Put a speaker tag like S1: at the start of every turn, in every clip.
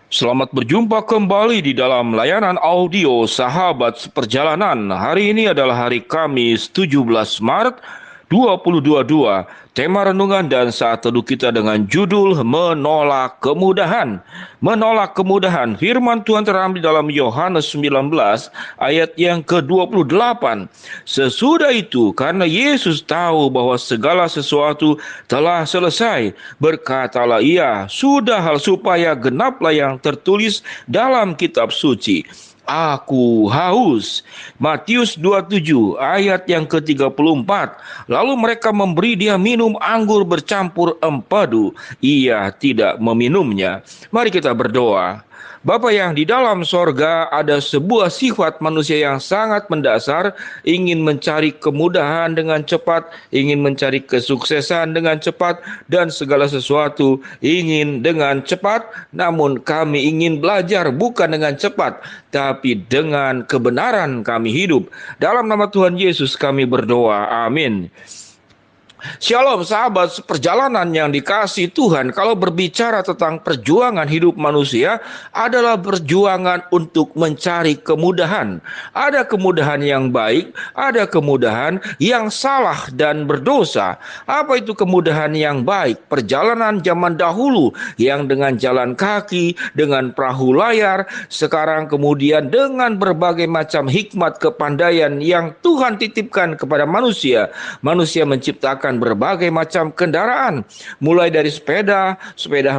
S1: Selamat berjumpa kembali di dalam layanan audio Sahabat Seperjalanan. Hari ini adalah hari Kamis 17 Maret 2022. Tema renungan dan saat teduh kita dengan judul Menolak Kemudahan. Menolak kemudahan. Firman Tuhan terambil dalam Yohanes 19 ayat yang ke-28. Sesudah itu, karena Yesus tahu bahwa segala sesuatu telah selesai, berkatalah ia, sudah hal supaya genaplah yang tertulis dalam kitab suci. Aku haus. Matius 27 ayat yang ke-34. Lalu mereka memberi dia minum anggur bercampur empedu. Ia tidak meminumnya. Mari kita berdoa. Bapa yang di dalam sorga, ada sebuah sifat manusia yang sangat mendasar, ingin mencari kemudahan dengan cepat, ingin mencari kesuksesan dengan cepat, dan segala sesuatu ingin dengan cepat. Namun kami ingin belajar bukan dengan cepat, tapi dengan kebenaran kami hidup. Dalam nama Tuhan Yesus kami berdoa, amin. Shalom sahabat perjalanan yang dikasihi Tuhan. Kalau berbicara tentang perjuangan hidup manusia adalah perjuangan untuk mencari kemudahan. Ada kemudahan yang baik, ada kemudahan yang salah dan berdosa. Apa itu kemudahan yang baik? Perjalanan zaman dahulu yang dengan jalan kaki, dengan perahu layar, sekarang kemudian dengan berbagai macam hikmat kepandaian yang Tuhan titipkan kepada manusia. Manusia menciptakan berbagai macam kendaraan, mulai dari sepeda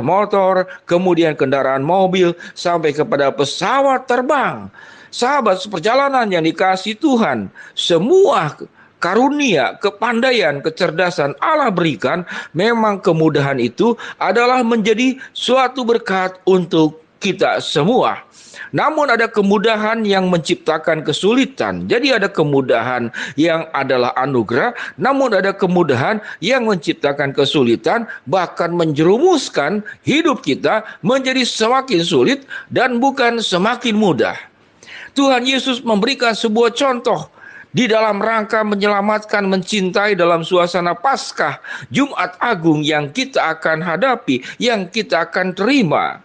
S1: motor, kemudian kendaraan mobil, sampai kepada pesawat terbang. Sahabat seperjalanan yang dikasihi Tuhan, semua karunia, kepandaian, kecerdasan Allah berikan, memang kemudahan itu adalah menjadi suatu berkat untuk kita semua. Namun ada kemudahan yang menciptakan kesulitan. Jadi ada kemudahan yang adalah anugerah, namun ada kemudahan yang menciptakan kesulitan, bahkan menjerumuskan hidup kita menjadi semakin sulit dan bukan semakin mudah. Tuhan Yesus memberikan sebuah contoh di dalam rangka menyelamatkan, mencintai dalam suasana Paskah, Jumat Agung yang kita akan hadapi, yang kita akan terima.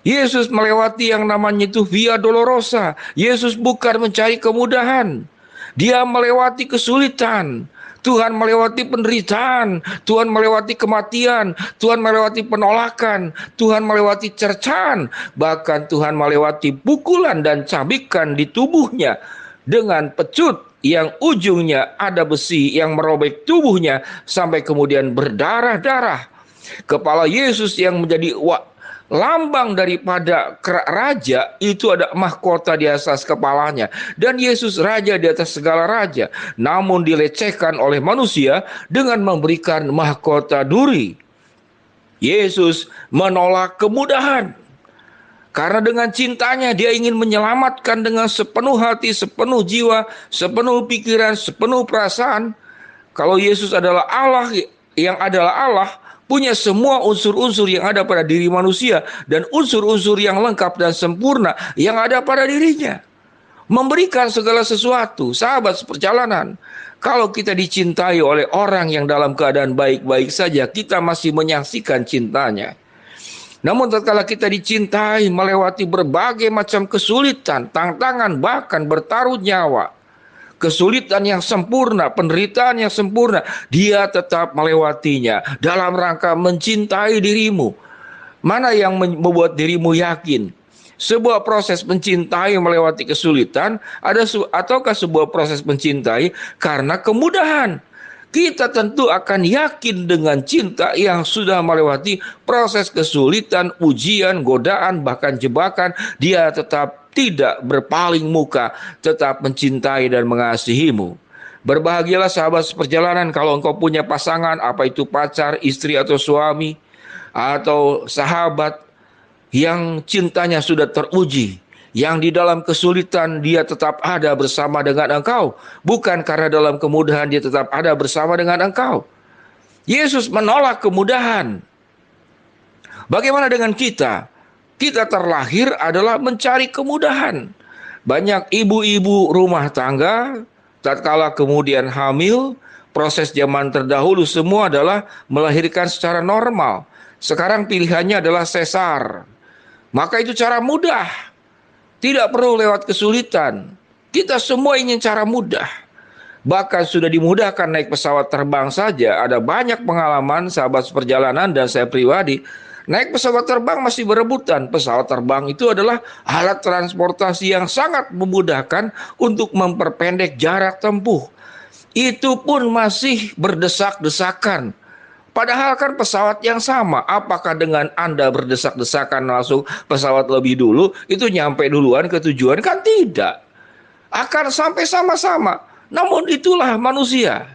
S1: Yesus melewati yang namanya itu Via Dolorosa. Yesus bukan mencari kemudahan. Dia melewati kesulitan. Tuhan melewati penderitaan. Tuhan melewati kematian. Tuhan melewati penolakan. Tuhan melewati cercaan. Bahkan Tuhan melewati pukulan dan cabikan di tubuhnya. Dengan pecut yang ujungnya ada besi yang merobek tubuhnya sampai kemudian berdarah-darah. Kepala Yesus yang menjadi lambang daripada raja itu ada mahkota di atas kepalanya, dan Yesus raja di atas segala raja, namun dilecehkan oleh manusia dengan memberikan mahkota duri. Yesus menolak kemudahan karena dengan cintanya dia ingin menyelamatkan dengan sepenuh hati, sepenuh jiwa, sepenuh pikiran, sepenuh perasaan. Kalau Yesus adalah Allah yang adalah Allah, punya semua unsur-unsur yang ada pada diri manusia dan unsur-unsur yang lengkap dan sempurna yang ada pada dirinya. Memberikan segala sesuatu. Sahabat seperjalanan, kalau kita dicintai oleh orang yang dalam keadaan baik-baik saja, kita masih menyaksikan cintanya. Namun tatkala kita dicintai melewati berbagai macam kesulitan, tantangan, bahkan bertaruh nyawa, kesulitan yang sempurna, penderitaan yang sempurna, dia tetap melewatinya dalam rangka mencintai dirimu. Mana yang membuat dirimu yakin? Sebuah proses mencintai melewati kesulitan, ataukah sebuah proses mencintai karena kemudahan? Kita tentu akan yakin dengan cinta yang sudah melewati proses kesulitan, ujian, godaan, bahkan jebakan. Dia tetap tidak berpaling muka, tetap mencintai dan mengasihimu. Berbahagialah sahabat seperjalanan kalau engkau punya pasangan, apa itu pacar, istri atau suami, atau sahabat yang cintanya sudah teruji, yang di dalam kesulitan dia tetap ada bersama dengan engkau, bukan karena dalam kemudahan dia tetap ada bersama dengan engkau. Yesus menolak kemudahan. Bagaimana dengan kita? Kita terlahir adalah mencari kemudahan. Banyak ibu-ibu rumah tangga, tatkala kemudian hamil, proses zaman terdahulu semua adalah melahirkan secara normal. Sekarang pilihannya adalah sesar. Maka itu cara mudah. Tidak perlu lewat kesulitan. Kita semua ingin cara mudah. Bahkan sudah dimudahkan naik pesawat terbang saja. Ada banyak pengalaman sahabat seperjalanan dan saya pribadi. Naik pesawat terbang masih berebutan. Pesawat terbang itu adalah alat transportasi yang sangat memudahkan untuk memperpendek jarak tempuh. Itu pun masih berdesak-desakan. Padahal kan pesawat yang sama. Apakah dengan Anda berdesak-desakan langsung pesawat lebih dulu, itu nyampe duluan ke tujuan? Kan tidak. Akan sampai sama-sama. Namun itulah manusia.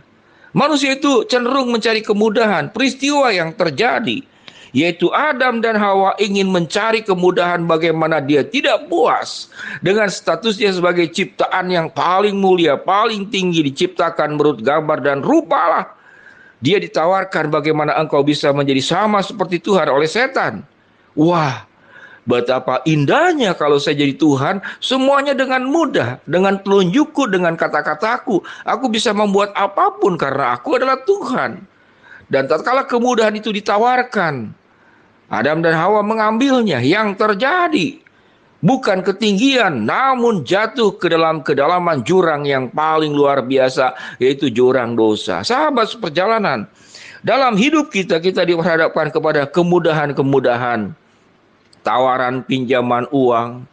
S1: Manusia itu cenderung mencari kemudahan. Peristiwa yang terjadi, yaitu Adam dan Hawa ingin mencari kemudahan bagaimana dia tidak puas dengan statusnya sebagai ciptaan yang paling mulia, paling tinggi, diciptakan menurut gambar dan rupalah. Dia ditawarkan bagaimana engkau bisa menjadi sama seperti Tuhan oleh setan. Wah, betapa indahnya kalau saya jadi Tuhan, semuanya dengan mudah, dengan telunjukku, dengan kata-kataku. Aku bisa membuat apapun karena aku adalah Tuhan. Dan tatkala kemudahan itu ditawarkan, Adam dan Hawa mengambilnya. Yang terjadi bukan ketinggian, namun jatuh ke dalam kedalaman jurang yang paling luar biasa, yaitu jurang dosa. Sahabat seperjalanan, dalam hidup kita diperhadapkan kepada kemudahan-kemudahan. Tawaran pinjaman uang,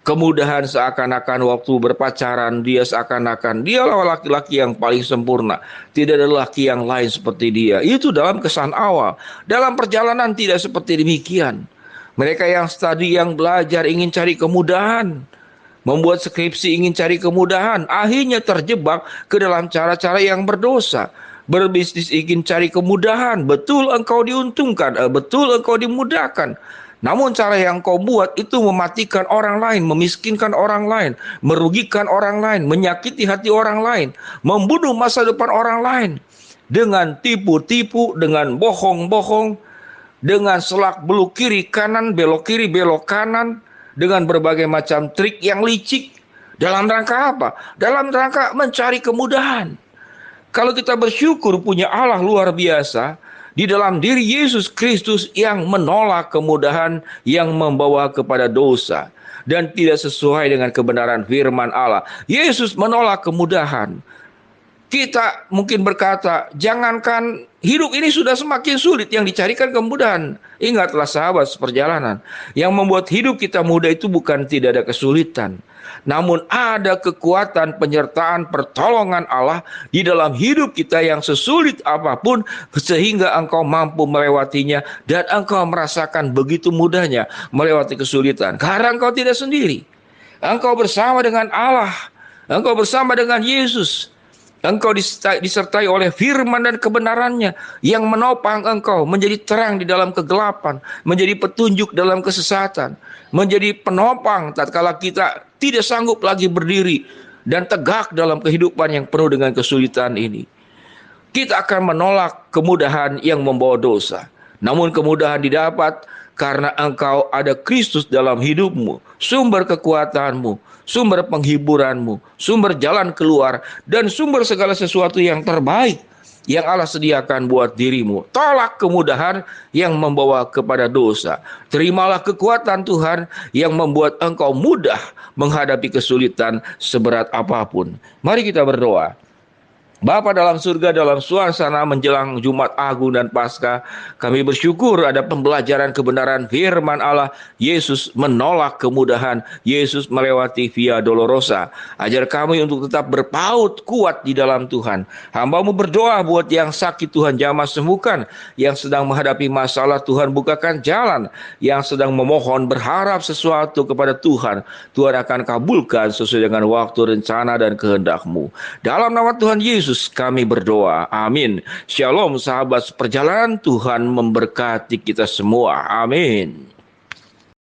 S1: kemudahan seakan-akan waktu berpacaran, dia seakan-akan dialah laki-laki yang paling sempurna. Tidak ada laki yang lain seperti dia. Itu dalam kesan awal. Dalam perjalanan tidak seperti demikian. Mereka yang studi, yang belajar ingin cari kemudahan, membuat skripsi ingin cari kemudahan, akhirnya terjebak ke dalam cara-cara yang berdosa. Berbisnis ingin cari kemudahan, betul engkau diuntungkan, betul engkau dimudahkan. Namun cara yang kau buat itu mematikan orang lain, memiskinkan orang lain, merugikan orang lain, menyakiti hati orang lain, membunuh masa depan orang lain. Dengan tipu-tipu, dengan bohong-bohong, dengan selak beluk kiri kanan, belok kiri belok kanan, dengan berbagai macam trik yang licik. Dalam rangka apa? Dalam rangka mencari kemudahan. Kalau kita bersyukur punya Allah luar biasa, di dalam diri Yesus Kristus yang menolak kemudahan yang membawa kepada dosa dan tidak sesuai dengan kebenaran firman Allah. Yesus menolak kemudahan. Kita mungkin berkata, jangankan hidup ini sudah semakin sulit, yang dicarikan kemudahan. Ingatlah sahabat seperjalanan, yang membuat hidup kita mudah itu bukan tidak ada kesulitan, namun ada kekuatan, penyertaan, pertolongan Allah di dalam hidup kita yang sesulit apapun, sehingga engkau mampu melewatinya dan engkau merasakan begitu mudahnya melewati kesulitan. Karena engkau tidak sendiri, engkau bersama dengan Allah, engkau bersama dengan Yesus. Engkau disertai oleh firman dan kebenarannya yang menopang engkau menjadi terang di dalam kegelapan, menjadi petunjuk dalam kesesatan, menjadi penopang tatkala kita tidak sanggup lagi berdiri dan tegak dalam kehidupan yang penuh dengan kesulitan ini. Kita akan menolak kemudahan yang membawa dosa. Namun kemudahan didapat karena engkau ada Kristus dalam hidupmu, sumber kekuatanmu, sumber penghiburanmu, sumber jalan keluar, dan sumber segala sesuatu yang terbaik yang Allah sediakan buat dirimu. Tolak kemudahan yang membawa kepada dosa. Terimalah kekuatan Tuhan yang membuat engkau mudah menghadapi kesulitan seberat apapun. Mari kita berdoa. Bapa dalam surga, dalam suasana menjelang Jumat Agung dan Paskah, kami bersyukur ada pembelajaran kebenaran firman Allah. Yesus menolak kemudahan, Yesus melewati Via Dolorosa. Ajar kami untuk tetap berpaut kuat di dalam Tuhan. Hamba-Mu berdoa buat yang sakit, Tuhan jamah sembuhkan. Yang sedang menghadapi masalah, Tuhan bukakan jalan. Yang sedang memohon berharap sesuatu kepada Tuhan, Tuhan akan kabulkan sesuai dengan waktu, rencana, dan kehendak-Mu. Dalam nama Tuhan Yesus kami berdoa. Amin. Shalom sahabat seperjalanan, Tuhan memberkati kita semua. Amin.